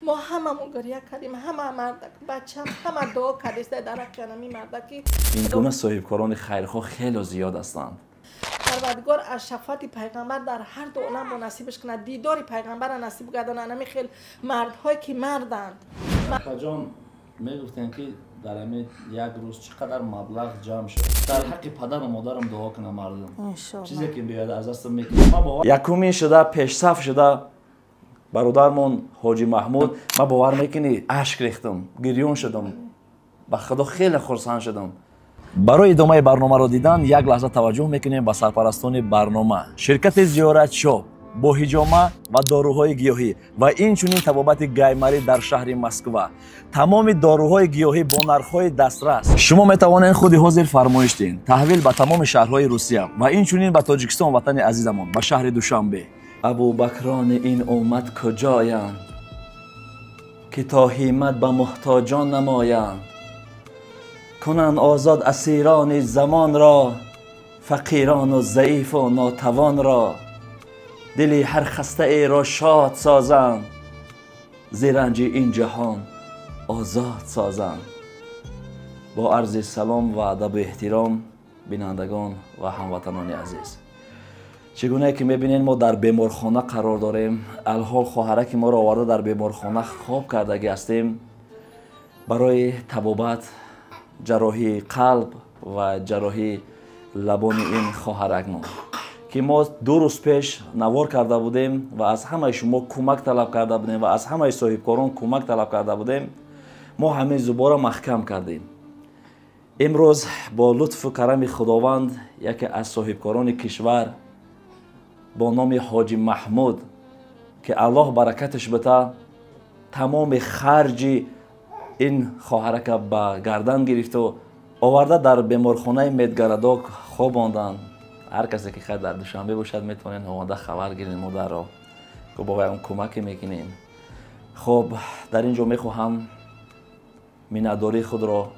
ما هممون گریه کردیم، همه مردک بچه همه دعا کردیم در حق انمی مردکی. این گونه صاحبکاران خیرخواه خیلی زیاد هستند. پروردگار از شفاعت پیغمبر در هر دو عالم با نصیبش کنه، دیدار پیغمبر نصیب گردانه. انمی خیلی مردهایی که مردند. جان میگفتن که در همین یک روز چقدر مبلغ جمع شد. در حق پدر و مادرم دعا کنم مردم. انشالله. چیزی که بیاد از دستم میکنم. یکمی شده پیش صف شده برادرمون حاجی محمود، ما باور میکنی اشک ریختم، گریون شدم، به خدا خیلی خرسند شدم. برای ادامه برنامه را دیدن یک لحظه توجه میکنیم به سرپرستان برنامه. شرکت زیارت شاپ با حجامه و داروهای گیاهی و اینچنین طبابت گیمری در شهر مسکو. تمام داروهای گیاهی با نرخ‌های دسترس. شما میتوانید خود حاضر فرمایش دین. تحویل به تمام شهرهای روسیه و اینچنین به تاجیکستان وطن عزیزمون به شهر دوشنبه. ابوبکران این امت کجایند که تا همت به محتاجان نمایند، کنند آزاد اسیران زمان را، فقیران و ضعیف و ناتوان را. دلی هر خسته ای را شاد سازند، ز رنج این جهان آزاد سازند. با عرض سلام و ادب و احترام بینندگان و هموطنان عزیز، چگونه که میبینین ما در بیمارخانه قرار داریم. الحال خواهرک ما را آورده در بیمارخانه خواب کردگی هستیم برای طبابت جراحی قلب و جراحی لبان این خواهرک ما که ما 2 روز پیش نوار کرده بودیم و از همه شما کمک طلب کرده بودیم و از همه صاحبکاران کمک طلب کرده بودیم. ما همه زباره محکم کردیم. امروز با لطف و کرم خداوند یکی از صاحبکاران کشور با نام حاجی محمود که الله برکتش بده، تمام خرج این خواهرک به گردن گرفت و آورده در بیمارخانه میدگرداک خواباندن. هر کسی که خواهد در دوشنبه باشد میتونین آماده خبر گیرین مادر را که بابا اون کمک میکنین. خب در اینجا میخواهم مینه‌داری خود را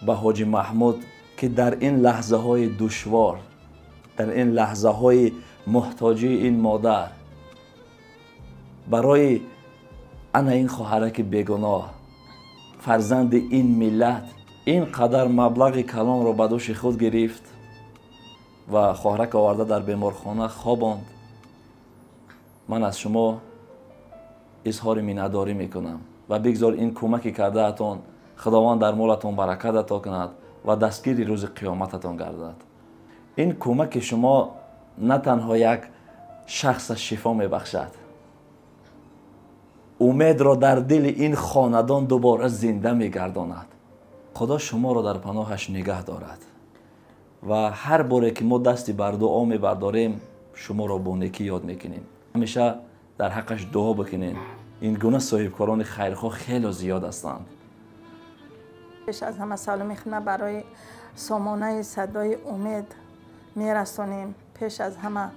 به حاجی محمود که در این لحظه های دشوار، در این لحظه های محتاجی این مادر، برای انا این خواهرک بیگناه فرزند این ملت اینقدر مبلغ کلان را به دوش خود گرفت و خواهرک آورده در بیمارخانه خواباند. من از شما اظهار مینه‌داری میکنم و بگذار این کمکی کرده اتان خداوند در مالتان برکت عطا کند و دستگیری روز قیامتتان گردد. این کمک شما نه تنها یک شخص شفا میبخشد، امید را در دل این خاندان دوباره زنده میگرداند. خدا شما را در پناهش نگه دارد و هر باره که ما دستی بر دعا میبرداریم شما را با نیکی یاد میکنیم. همیشه در حقش دعا بکنین. این گونه صاحبکاران خیرخواه خیلی زیاد هستند. پیش از همه سلام میخوام برای سامانه صدای امید میرسونیم. پیش از همه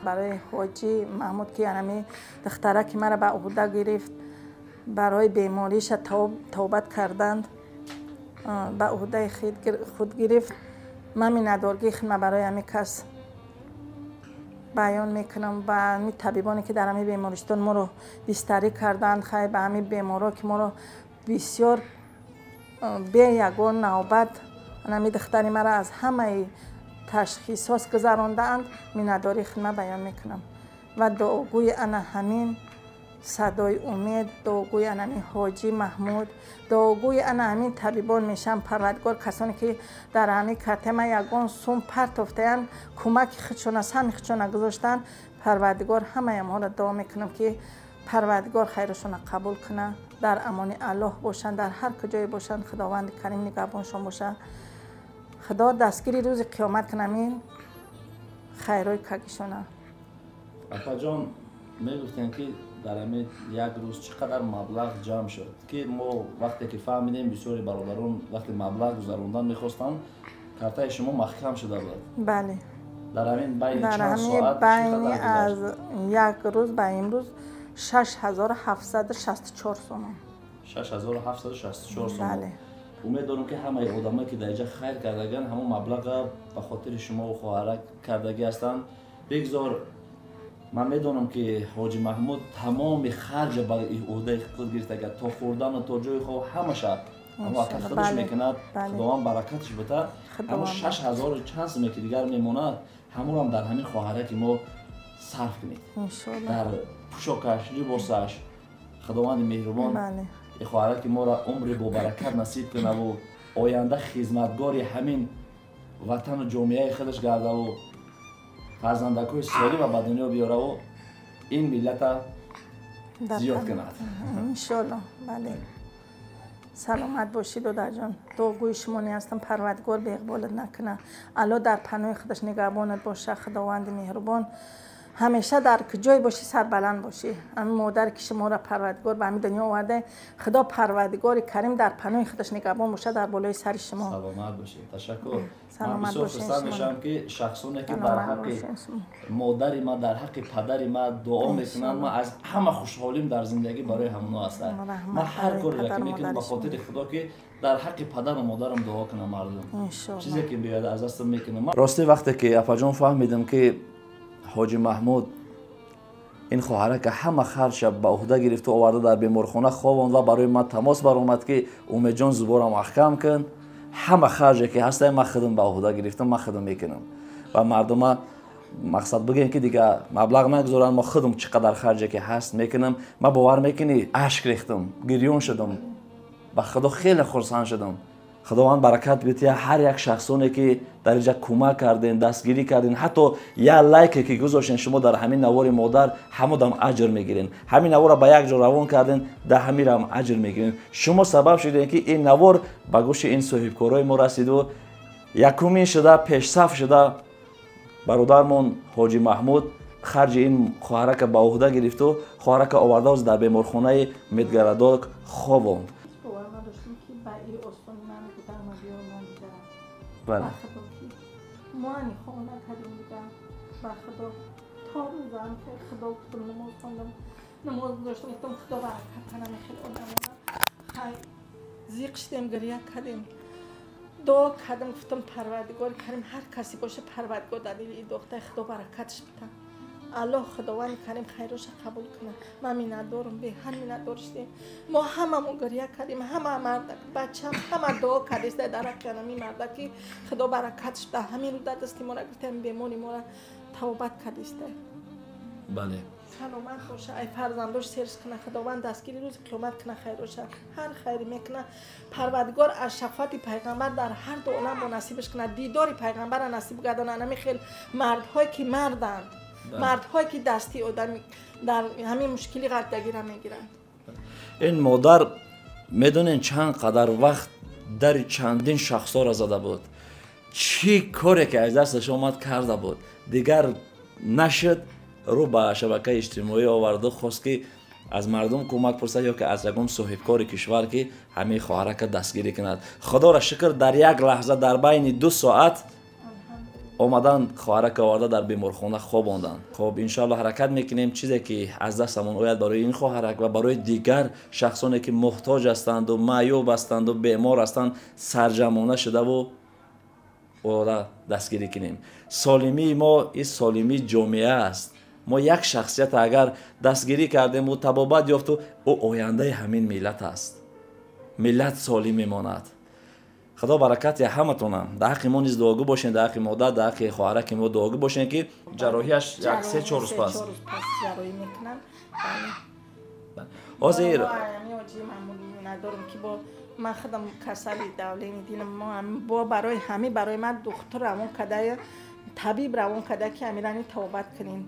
برای حاجی محمود که یعنی دخترک مرا به عهده گرفت، برای بیماریش توبت کردند، به عهده خود گرفت. من مینه‌داری خدمت برای همین کس بیان میکنم و همین طبیبانی که در همین بیمارستان ما رو بستری کردند، خیلی به همین بیمارا که ما رو بسیار به یگان نوبت همین دختری مرا از همه تشخیصات گذراندند، مینه‌داری خدمت بیان میکنم و دعاگوی انا همین صدای امید، دعاگوی انا همین حاجی محمود، دعاگوی انا همین طبیبان میشم. پروردگار کسانی که در همین کتم یگان سوم پرت افتند، کمک خودشون از همین خودشون گذاشتند، پروردگار همه ما را دعا میکنم که پروردگار خیرشون قبول کنه، در امان الله باشن، در هر کجای باشن خداوند کریم نگهبانشون باشه. خدا دستگیری روز قیامت کنه این خیرای کگیشونه. اپا جان میگفتن که در همین یک روز چقدر مبلغ جمع شد که ما وقتی که فهمیدیم بسیاری برادران وقتی مبلغ گذروندن میخواستن کارتای شما محکم شده بود. بله. در همین بین در چند ساعت بین از یک روز به امروز 6764 تومان. 6764 تومان. بله. امید دارم که همه آدمایی که در اینجا خیر کردگان همون مبلغ به خاطر شما و خواهرک کردگی هستند. بگذار من میدونم که حاجی محمود تمام خرج برای این عهده خود گرفته که تا خوردن و تا جای خواب همش اما وقت خودش میکند خداوند برکتش بده. اما 6000 چند سمه که دیگر میمونه همون هم در همین خواهره که ما صرف کنید در پوشاکش لباسش. خداوند مهربان این خواهره که ما را عمر با برکت نصیب کنه و آینده خدمتگاری همین وطن و جامعه خودش گرده و فرزندکای سالم و به دنیا بیاره و این ملت زیاد کند انشالله. بله سلامت باشید دادر جان. دعاگوی شمانی هستم پروردگار به اقبالت نکنه. الله در پناه خودش نگهبانت باشه. خداوند مهربان همیشه در جای باشی سربلند باشی. همین مادر که شما را پروردگار به همین دنیا آورده خدا پروردگار کریم در پناه خودش نگهبان باشه در بالای سر شما. سلامت باشید. تشکر. سلامت باشید. من میشم که شخصونه که در حق مادر ما در حق پدر ما دعا میکنن ما از همه خوشحالیم در زندگی برای همونا هستن. من هر کاری که میکنم به خاطر خدا که در حق پدر و مادرم دعا کنم مردم. چیزی که بیاد از دستم میکنم. راستی وقتی که اپا جان فهمیدم که حاجی محمود این خواهره که همه خرج به عهده گرفت و آورده در بیمارخانه خواباند و برای من تماس برآمد که امید جان زبورم محکم کن، همه خرجی که هست من خودم به عهده گرفتم، من خودم میکنم و مردم مقصد بگن که دیگه مبلغ نگذارن، ما خودم چقدر خرجی که هست میکنم. من باور میکنی اشک ریختم، گریون شدم، به خدا خیلی خرسند شدم. خداوند برکت بده هر یک شخصونی که در اینجا کمک کردین، دستگیری کردین، حتی یه لایک که گذاشتین شما در همین نوار مادر همودم اجر میگیرین. همین نوار را به یک جا روان کردین، در همین هم اجر میگیرین. شما سبب شدین که این نوار به گوش این صاحبکارای ما رسید و یکمی شده پیش صف شده برادرمون حاجی محمود خرج این خواهره که به عهده گرفت و خواهره که آورده از در بیمارخانه مدگرداک خواباند. بله. ما خونه کردیم دیگه با خدا تا روزم که خدا گفتم نماز خوندم، نماز داشتم گفتم خدا برکت کنه. خیلی آدم خیلی زیق شدیم، گریه کردیم، دعا کردم، گفتم پروردگار کریم هر کسی باشه پروردگار دلیل این دختر خدا برکتش بده. الله خداوند کریم خیرش قبول کنه. من میندارم به هر میندار شدیم، ما هممون گریه کردیم، همه مرد بچه همه دعا کردیم در حق می مرد که خدا برکتش بده. همین رو در دستی ما را گفتیم بیماری ما را توبت کردیم. بله سلامت باشه. ای فرزنداش سرش کنه خداوند دستگیری روز قیامت کنه خیرش هر خیری میکنه. پروردگار از شفاعت پیغمبر در هر دو عالم نصیبش کنه. دیدار پیغمبر نصیب گردن. همین خیلی مردهایی که مردند، مردهایی که دستی آدم در همین مشکلی قرار میگیرند. این مادر میدونین چند قدر وقت در چندین شخصا را زده بود، چی کاری که از دستش آمد کرده بود، دیگر نشد رو به شبکه اجتماعی آورده، خواست که از مردم کمک پرسه یا که از یکم صاحبکار کشور که همه خواهره که دستگیری کند. خدا را شکر در یک لحظه در بین 2 ساعت آمدن خواهره که آورده در بیمارخانه خواباندن. خب انشالله حرکت میکنیم چیزی که از دستمون آید برای این خواهرک و برای دیگر شخصانی که محتاج هستند و معیوب هستند و بیمار هستند سرجمانه شده و دستگیری کنیم. سالمی ما این سالمی جامعه است. ما یک شخصیت اگر دستگیری کردیم و تبابت یافت او آینده همین ملت است. ملت سالم میماند. خدا برکت همتونم. در حق ما نیز دعاگو باشین، در حق مادر، در حق خواهره که ما دعاگو باشین که جراحیش یک 3-4 روز پس جراحی میکنن. حاضر ندارم که با من خودم کسلی دولینی دیدم. ما برای همه برای من دکتر روان کده، طبیب روان کده که امیرانی توبت کنین.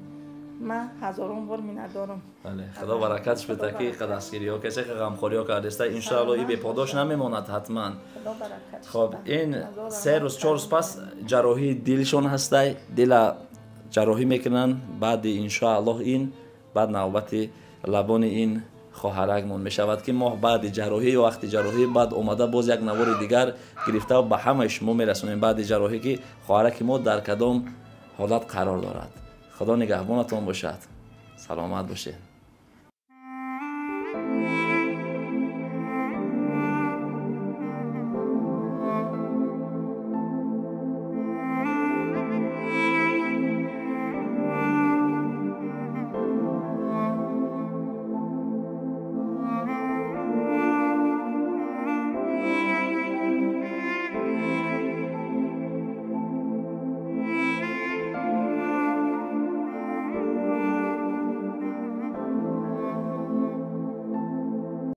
من هزاران بار میندارم. بله خدا برکتش بده که دستگیری ها کسی که غمخوری ها کرده است ان شاء الله این بپاداش نمیماند حتما. خب این 3 روز 4 روز پس جراحی دلشون هسته، دل جراحی میکنن. بعد ان شاء الله این بعد نوبت لبان این خواهرکمون میشود که ما بعد جراحی و وقت جراحی بعد اومده باز یک نوار دیگر گرفته و به همه شما میرسونیم بعد جراحی که خواهرک ما در کدام حالت قرار دارد. خدا نگهبانتون باشد. سلامت باشید.